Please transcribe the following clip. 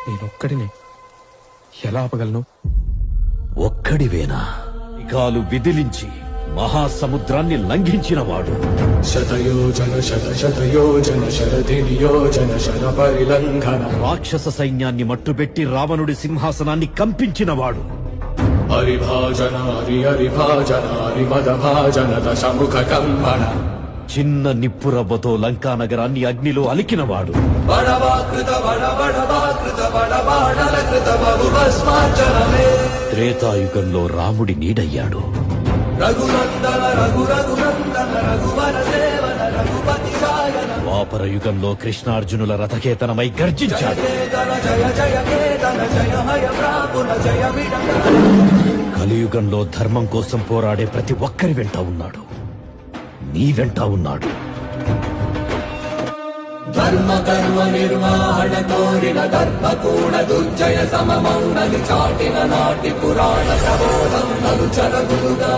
నేనొక్కడిని ఎలా ఆపగలను? ఒక్కడివేనా? ఇకాలు విదిలించి మహాసముద్రాన్ని లంఘించినవాడు. శతయోజన శతయోజన శరధినియోజన శర పరిలంఘన. రాక్షస సైన్యాన్ని మట్టుబెట్టి రావణుడి సింహాసనాన్ని కంపించినవాడు. హరిభాజన హరిభాజన హరిమదభాజన దశముఖ కంపన. చిన్న నిప్పురవ్వతో లంకా నగరాన్ని అగ్నిలో అలికినవాడు. త్రేతాయుగంలో రాముడి నీడయ్యాడు. ద్వాపర యుగంలో కృష్ణార్జునుల రథకేతనమై గర్జించాడు. కలియుగంలో ధర్మం కోసం పోరాడే ప్రతి ఒక్కరి వెంట ఉన్నాడు. నీ వెంట ఉన్నాడు. ధర్మ కర్మ నిర్వహణ కోరిన దర్పకూణ దుర్జయ సమమౌనది చాటిన నాటి పురాణ ప్రబోధం నలు చరగులుగా.